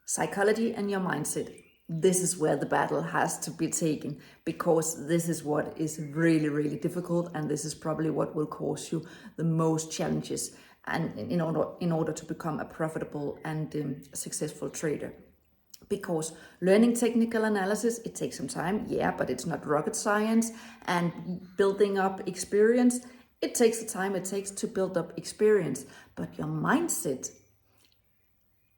psychology and your mindset. This is where the battle has to be taken, because this is what is really, really difficult, and this is probably what will cause you the most challenges and in order to become a profitable and successful trader. Because learning technical analysis, it takes some time, yeah, but it's not rocket science. And building up experience, it takes the time it takes to build up experience. But your mindset,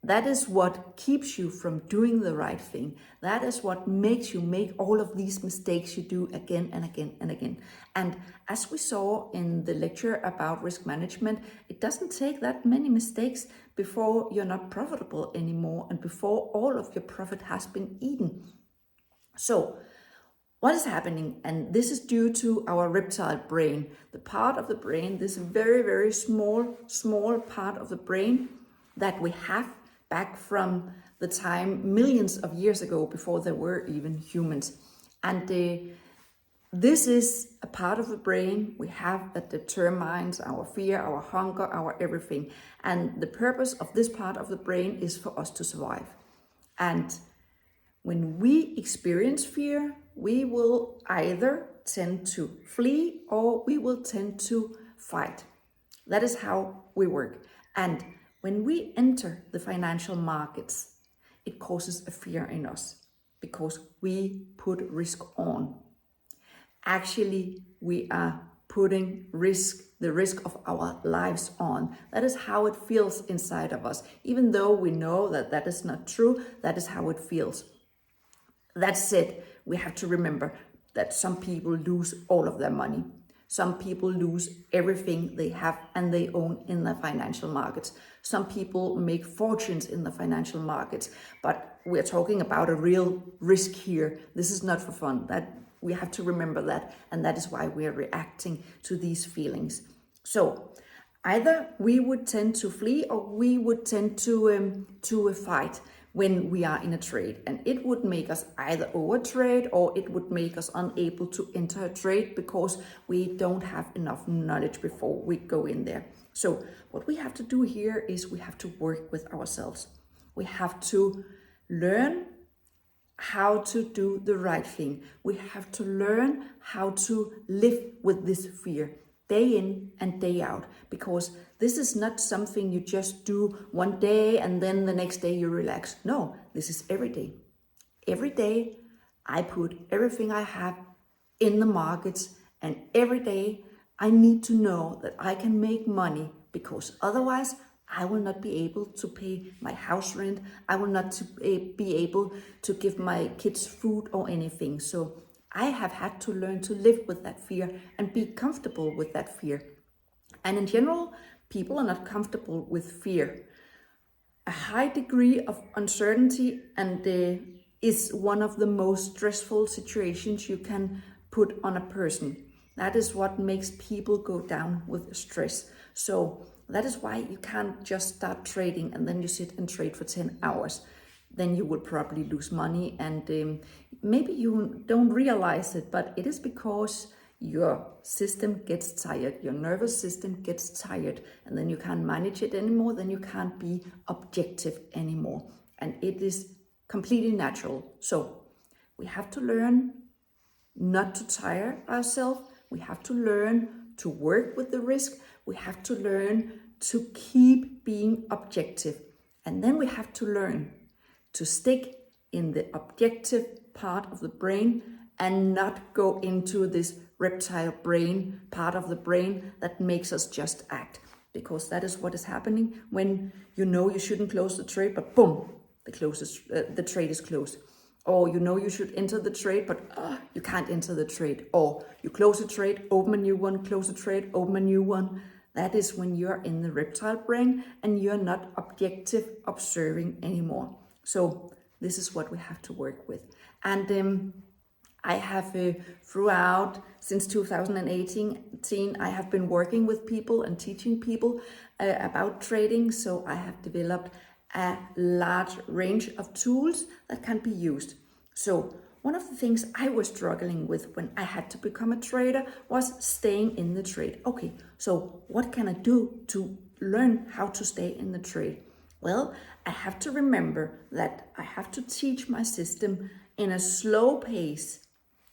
that is what keeps you from doing the right thing. That is what makes you make all of these mistakes you do again and again and again. And as we saw in the lecture about risk management, it doesn't take that many mistakes before you're not profitable anymore and before all of your profit has been eaten. So what is happening? And this is due to our reptile brain, the part of the brain, this very, very small part of the brain that we have back from the time millions of years ago, before there were even humans. And this is a part of the brain we have that determines our fear, our hunger, our everything. And the purpose of this part of the brain is for us to survive. And when we experience fear, we will either tend to flee or we will tend to fight. That is how we work. And when we enter the financial markets, it causes a fear in us because we put risk on. Actually, we are putting the risk of our lives on. That is how it feels inside of us. Even though we know that that is not true, that is how it feels. That said, we have to remember that some people lose all of their money. Some people lose everything they have and they own in the financial markets. Some people make fortunes in the financial markets, but we're talking about a real risk here. This is not for fun. That we have to remember that, and that is why we are reacting to these feelings. So either we would tend to flee or we would tend to fight when we are in a trade, and it would make us either overtrade or it would make us unable to enter a trade because we don't have enough knowledge before we go in there. So what we have to do here is we have to work with ourselves. We have to learn how to do the right thing. We have to learn how to live with this fear day in and day out, because this is not something you just do one day and then the next day you relax. No, this is every day. Every day I put everything I have in the markets, and every day I need to know that I can make money, because otherwise I will not be able to pay my house rent. I will not be able to give my kids food or anything. So I have had to learn to live with that fear and be comfortable with that fear. And in general, people are not comfortable with fear. A high degree of uncertainty and is one of the most stressful situations you can put on a person. That is what makes people go down with stress. So that is why you can't just start trading and then you sit and trade for 10 hours. Then you would probably lose money, and maybe you don't realize it, but it is because your system gets tired, your nervous system gets tired, and then you can't manage it anymore, then you can't be objective anymore. And it is completely natural. So we have to learn not to tire ourselves. We have to learn to work with the risk. We have to learn to keep being objective. And then we have to learn to stick in the objective part of the brain and not go into this reptile brain, part of the brain that makes us just act. Because that is what is happening when you know you shouldn't close the trade, but boom, the trade is closed. Or you know you should enter the trade, but you can't enter the trade. Or you close the trade, open a new one, close the trade, open a new one. That is when you're in the reptile brain and you're not objective observing anymore. So this is what we have to work with. And I have throughout, since 2018, I have been working with people and teaching people about trading. So I have developed a large range of tools that can be used. So one of the things I was struggling with when I had to become a trader was staying in the trade. Okay, so what can I do to learn how to stay in the trade? Well, I have to remember that I have to teach my system in a slow pace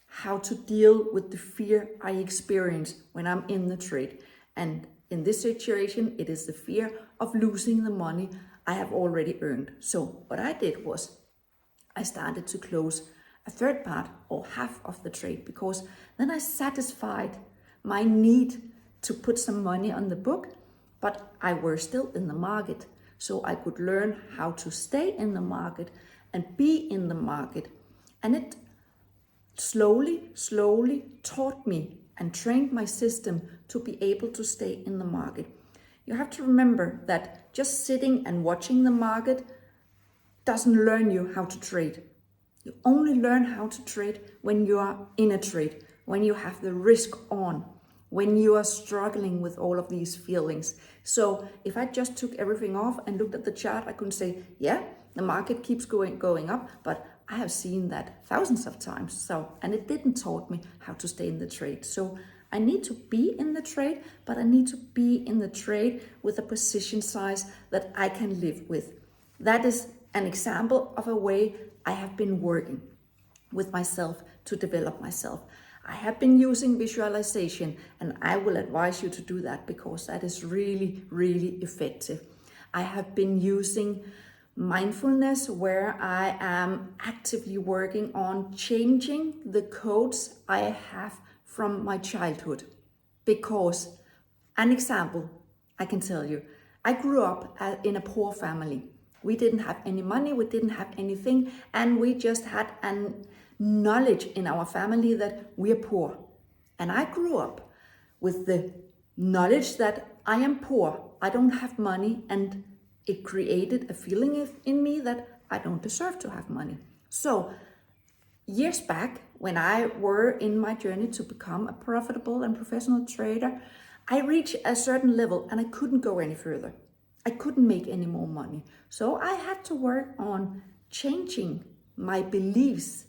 how to deal with the fear I experience when I'm in the trade. And in this situation, it is the fear of losing the money I have already earned. So what I did was I started to close a third part or half of the trade, because then I satisfied my need to put some money on the book, but I were still in the market. So I could learn how to stay in the market and be in the market. And it slowly taught me and trained my system to be able to stay in the market. You have to remember that just sitting and watching the market doesn't learn you how to trade. You only learn how to trade when you are in a trade, when you have the risk on, when you are struggling with all of these feelings. So if I just took everything off and looked at the chart, I could say, yeah, the market keeps going up, but I have seen that thousands of times. And it didn't taught me how to stay in the trade. So I need to be in the trade, but I need to be in the trade with a position size that I can live with. That is an example of a way I have been working with myself to develop myself. I have been using visualization, and I will advise you to do that because that is really, really effective. I have been using mindfulness, where I am actively working on changing the codes I have from my childhood. Because, an example I can tell you, I grew up in a poor family. We didn't have any money, we didn't have anything, and we just had an knowledge in our family that we are poor. And I grew up with the knowledge that I am poor, I don't have money, and it created a feeling in me that I don't deserve to have money. So years back, when I were in my journey to become a profitable and professional trader, I reached a certain level and I couldn't go any further. I couldn't make any more money. So I had to work on changing my beliefs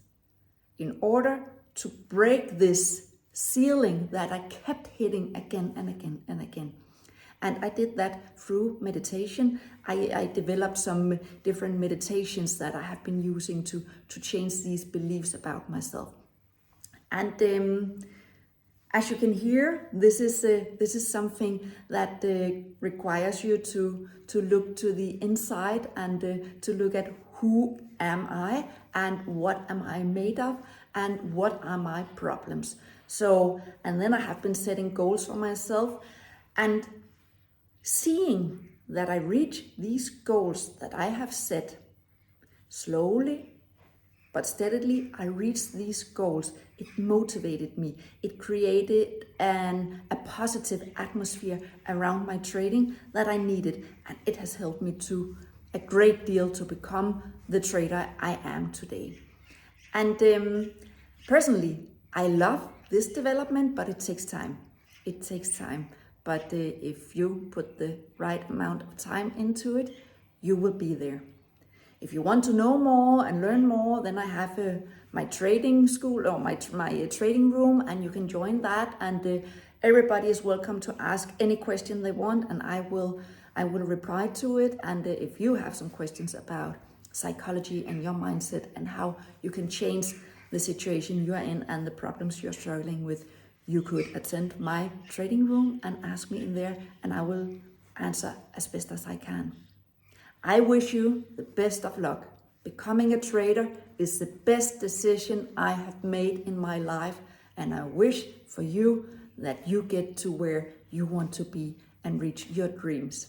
in order to break this ceiling that I kept hitting again and again and again. And I did that through meditation. I developed some different meditations that I have been using to change these beliefs about myself. And as you can hear, this is something that requires you to look to the inside and to look at who am I and what am I made of and what are my problems. So, and then I have been setting goals for myself and seeing that I reach these goals that I have set slowly but steadily. I reached these goals. It motivated me. It created a positive atmosphere around my trading that I needed, and it has helped me to a great deal to become the trader I am today. And personally, I love this development, but it takes time. It takes time. But if you put the right amount of time into it, you will be there. If you want to know more and learn more, then I have my trading school or my trading room, and you can join that. And everybody is welcome to ask any question they want, and I will reply to it. And if you have some questions about psychology and your mindset and how you can change the situation you are in and the problems you're struggling with, you could attend my trading room and ask me in there, and I will answer as best as I can. I wish you the best of luck. Becoming a trader is the best decision I have made in my life, and I wish for you that you get to where you want to be and reach your dreams.